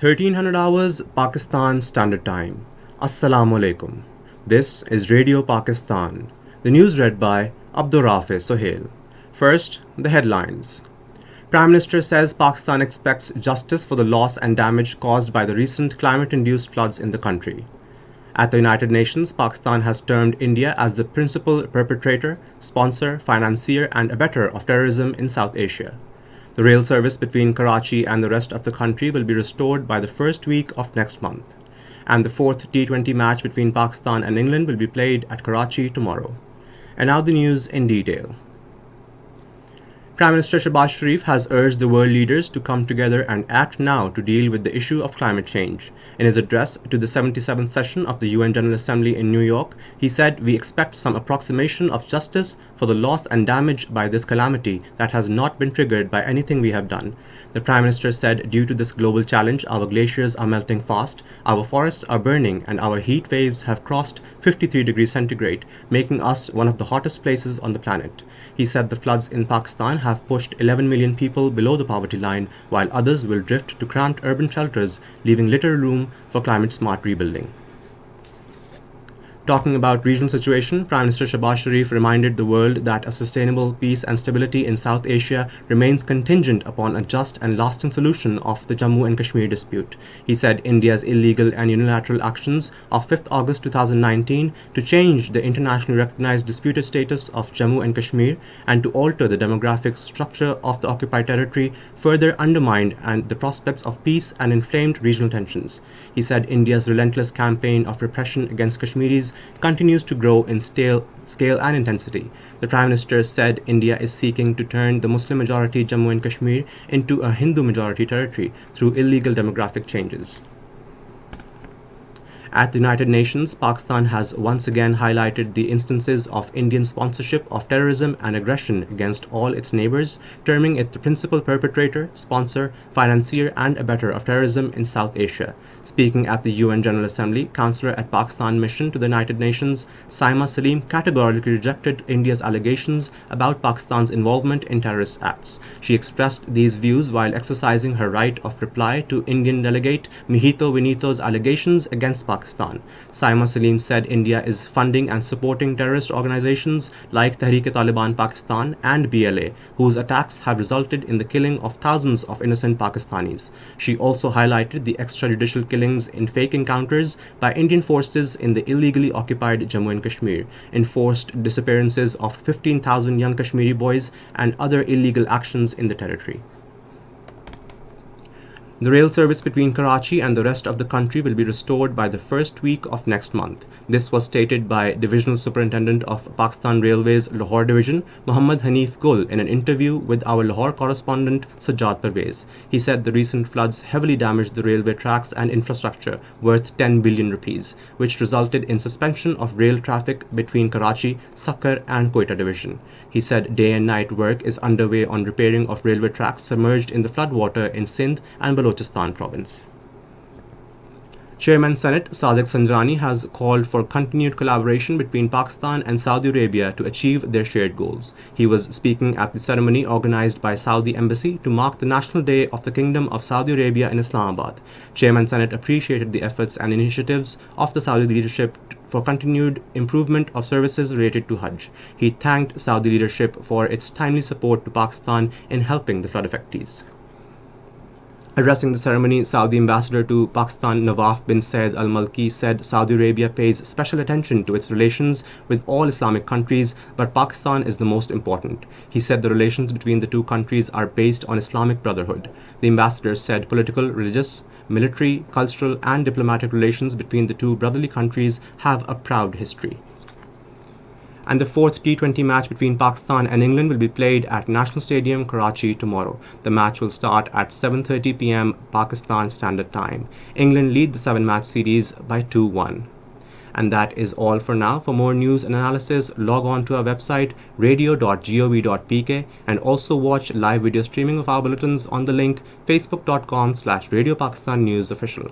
1300 hours Pakistan Standard Time. Assalamu alaikum. This is Radio Pakistan. The news read by Abdurrafe Sohail. First, the headlines. Prime Minister says Pakistan expects justice for the loss and damage caused by the recent climate-induced floods in the country. At the United Nations, Pakistan has termed India as the principal perpetrator, sponsor, financier, and abettor of terrorism in South Asia. The rail service between Karachi and the rest of the country will be restored by the first week of next month. And the fourth T20 match between Pakistan and England will be played at Karachi tomorrow. And now the news in detail. Prime Minister Shehbaz Sharif has urged the world leaders to come together and act now to deal with the issue of climate change. In his address to the 77th session of the UN General Assembly in New York, he said, "We expect some approximation of justice for the loss and damage by this calamity that has not been triggered by anything we have done." The Prime Minister said, "Due to this global challenge, our glaciers are melting fast, our forests are burning, and our heat waves have crossed 53 degrees centigrade, making us one of the hottest places on the planet." He said the floods in Pakistan have pushed 11 million people below the poverty line, while others will drift to cramped urban shelters, leaving little room for climate-smart rebuilding. Talking about regional situation, Prime Minister Shehbaz Sharif reminded the world that a sustainable peace and stability in South Asia remains contingent upon a just and lasting solution of the Jammu and Kashmir dispute. He said India's illegal and unilateral actions of 5th August 2019 to change the internationally recognized disputed status of Jammu and Kashmir and to alter the demographic structure of the occupied territory further undermined and the prospects of peace and inflamed regional tensions. He said India's relentless campaign of repression against Kashmiris continues to grow in scale and intensity. The Prime Minister said India is seeking to turn the Muslim-majority Jammu and Kashmir into a Hindu-majority territory through illegal demographic changes. At the United Nations, Pakistan has once again highlighted the instances of Indian sponsorship of terrorism and aggression against all its neighbors, terming it the principal perpetrator, sponsor, financier, and abettor of terrorism in South Asia. Speaking at the UN General Assembly, Counselor at Pakistan Mission to the United Nations, Saima Salim categorically rejected India's allegations about Pakistan's involvement in terrorist acts. She expressed these views while exercising her right of reply to Indian delegate Mihito Vinito's allegations against Pakistan. Saima Salim said India is funding and supporting terrorist organizations like Tehreek-e-Taliban Pakistan and BLA, whose attacks have resulted in the killing of thousands of innocent Pakistanis. She also highlighted the extrajudicial killings in fake encounters by Indian forces in the illegally occupied Jammu and Kashmir, enforced disappearances of 15,000 young Kashmiri boys, and other illegal actions in the territory. The rail service between Karachi and the rest of the country will be restored by the first week of next month. This was stated by Divisional Superintendent of Pakistan Railways Lahore Division, Muhammad Hanif Gul, in an interview with our Lahore correspondent Sajjad Parvez. He said the recent floods heavily damaged the railway tracks and infrastructure worth 10 billion rupees, which resulted in suspension of rail traffic between Karachi, Sakkar and Quetta Division. He said day and night work is underway on repairing of railway tracks submerged in the floodwater in Sindh and Balochistan province. Chairman Senate Sadiq Sanjrani has called for continued collaboration between Pakistan and Saudi Arabia to achieve their shared goals. He was speaking at the ceremony organized by Saudi Embassy to mark the National Day of the Kingdom of Saudi Arabia in Islamabad. Chairman Senate appreciated the efforts and initiatives of the Saudi leadership for continued improvement of services related to Hajj. He thanked Saudi leadership for its timely support to Pakistan in helping the flood affectees. Addressing the ceremony, Saudi ambassador to Pakistan Nawaf bin Said Al Malki said Saudi Arabia pays special attention to its relations with all Islamic countries, but Pakistan is the most important. He said the relations between the two countries are based on Islamic brotherhood. The ambassador said political, religious, military, cultural, and diplomatic relations between the two brotherly countries have a proud history. And the fourth T20 match between Pakistan and England will be played at National Stadium, Karachi tomorrow. The match will start at 7:30 p.m. Pakistan Standard Time. England lead the 7-match series by 2-1. And that is all for now. For more news and analysis, log on to our website radio.gov.pk and also watch live video streaming of our bulletins on the link facebook.com/Radio Pakistan News Official.